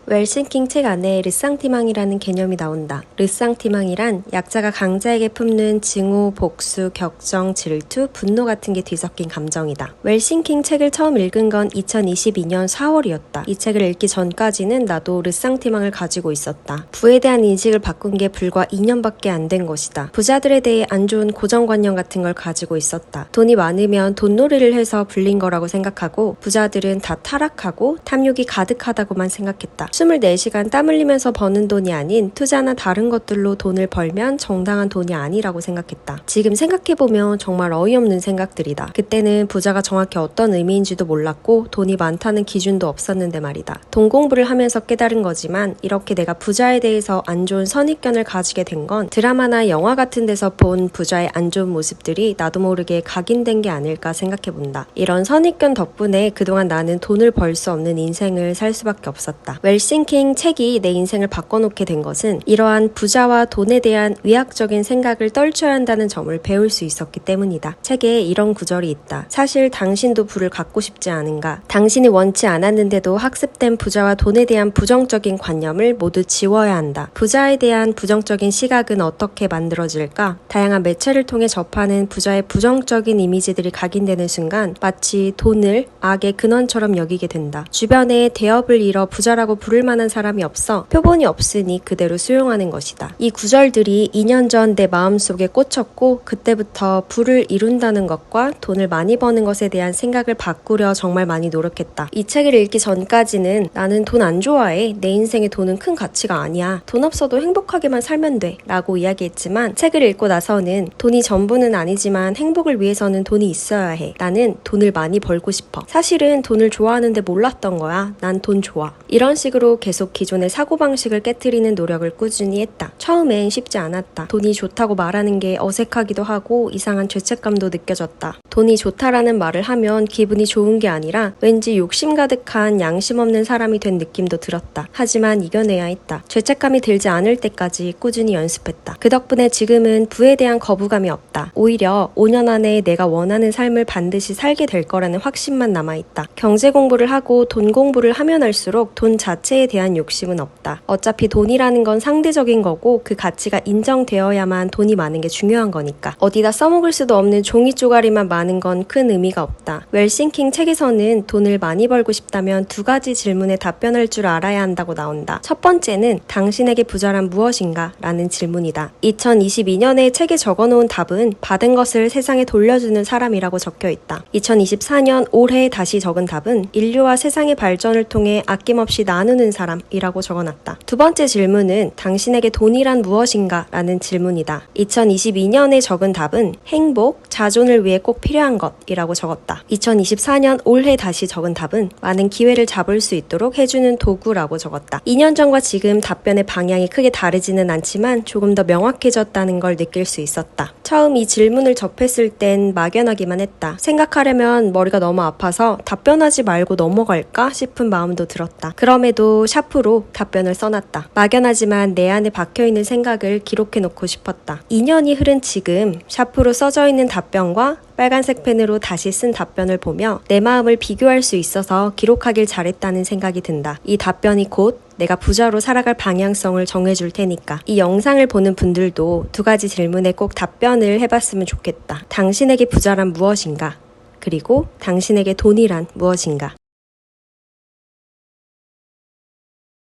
웰싱킹 책 안에 르상티망이라는 개념이 나온다. 르상티망이란 약자가 강자에게 품는 증오, 복수, 격정, 질투, 분노 같은 게 뒤섞인 감정이다. 웰싱킹 책을 처음 읽은 건 2022년 4월이었다. 이 책을 읽기 전까지는 나도 르상티망을 가지고 있었다. 부에 대한 인식을 바꾼 게 불과 2년밖에 안 된 것이다. 부자들에 대해 안 좋은 고정관념 같은 걸 가지고 있었다. 돈이 많으면 돈놀이를 해서 불린 거라고 생각하고 부자들은 다 타락하고 탐욕이 가득하다고만 생각했다. 24시간 땀 흘리면서 버는 돈이 아닌 투자나 다른 것들로 돈을 벌면 정당한 돈이 아니라고 생각했다. 지금 생각해보면 정말 어이없는 생각들이다. 그때는 부자가 정확히 어떤 의미인지도 몰랐고 돈이 많다는 기준도 없었는데 말이다. 돈 공부를 하면서 깨달은 거지만 이렇게 내가 부자에 대해서 안 좋은 선입견을 가지게 된 건 드라마나 영화 같은 데서 본 부자의 안 좋은 모습들이 나도 모르게 각인된 게 아닐까 생각해본다. 이런 선입견 덕분에 그동안 나는 돈을 벌 수 없는 인생을 살 수밖에 없었다. 웰싱킹 책이 내 인생을 바꿔놓게 된 것은 이러한 부자와 돈에 대한 위약적인 생각을 떨쳐야 한다는 점을 배울 수 있었기 때문이다. 책에 이런 구절이 있다. 사실 당신도 부를 갖고 싶지 않은가? 당신이 원치 않았는데도 학습된 부자와 돈에 대한 부정적인 관념을 모두 지워야 한다. 부자에 대한 부정적인 시각은 어떻게 만들어질까? 다양한 매체를 통해 접하는 부자의 부정적인 이미지들이 각인되는 순간 마치 돈을 악의 근원처럼 여기게 된다. 주변에 대업을 이뤄 부자라고 부를 만한 사람이 없어 표본이 없으니 그대로 수용하는 것이다. 이 구절들이 2년 전 내 마음속에 꽂혔고 그때부터 부를 이룬다는 것과 돈을 많이 버는 것에 대한 생각을 바꾸려 정말 많이 노력했다. 이 책을 읽기 전까지는 나는 돈 안 좋아해. 내 인생에 돈은 큰 가치가 아니야. 돈 없어도 행복하게만 살면 돼. 라고 이야기했지만 책을 읽고 나서는 돈이 전부는 아니지만 행복을 위해서는 돈이 있어야 해. 나는 돈을 많이 벌고 싶어. 사실은 돈을 좋아하는데 몰랐던 거야. 난 돈 좋아. 이런 식으로 계속 기존의 사고방식을 깨트리는 노력을 꾸준히 했다. 처음엔 쉽지 않았다. 돈이 좋다고 말하는 게 어색하기도 하고 이상한 죄책감도 느껴졌다. 돈이 좋다라는 말을 하면 기분이 좋은 게 아니라 왠지 욕심 가득한 양심 없는 사람이 된 느낌도 들었다. 하지만 이겨내야 했다. 죄책감이 들지 않을 때까지 꾸준히 연습했다. 그 덕분에 지금은 부에 대한 거부감이 없다. 오히려 5년 안에 내가 원하는 삶을 반드시 살게 될 거라는 확신만 남아있다. 경제 공부를 하고 돈 공부를 하면 할수록 돈 자체에 대한 욕심은 없다. 어차피 돈이라는 건 상대적인 거고 그 가치가 인정되어야만 돈이 많은 게 중요한 거니까. 어디다 써먹을 수도 없는 종이 쪼가리만 많은 건 큰 의미가 없다. 웰싱킹 책에서는 돈을 많이 벌고 싶다면 2가지 질문에 답변할 줄 알아야 한다고 나온다. 첫 번째는 당신에게 부자란 무엇인가? 라는 질문이다. 2022년에 책에 적어놓은 답은 받은 것을 세상에 돌려주는 사람이라고 적혀있다. 2024년 올해 다시 적은 답은 인류와 세상의 발전을 통해 아낌없이 나누는 사람이라고 적어놨다. 두 번째 질문은 당신에게 돈이란 무엇인가? 라는 질문이다. 2022년에 적은 답은 행복, 자존을 위해 꼭 필요한 것이라고 적었다. 2024년 올해 다시 적은 답은 많은 기회를 잡을 수 있도록 해주는 도구라고 적었다. 2년 전과 지금 답변의 방향이 크게 다르지는 않지만 조금 더 명확해졌다는 걸 느낄 수 있었다. 처음 이 질문을 접했을 땐 막연하기만 했다. 생각하려면 머리가 너무 아파서 답변하지 말고 넘어갈까 싶은 마음도 들었다. 그럼에도 샤프로 답변을 써놨다. 막연하지만 내 안에 박혀있는 생각을 기록해놓고 싶었다. 2년이 흐른 지금 샤프로 써져있는 답변과 빨간색 펜으로 다시 쓴 답변을 보며 내 마음을 비교할 수 있어서 기록하길 잘했다는 생각이 든다. 이 답변이 곧 내가 부자로 살아갈 방향성을 정해줄 테니까. 이 영상을 보는 분들도 2가지 질문에 꼭 답변을 해봤으면 좋겠다. 당신에게 부자란 무엇인가? 그리고 당신에게 돈이란 무엇인가?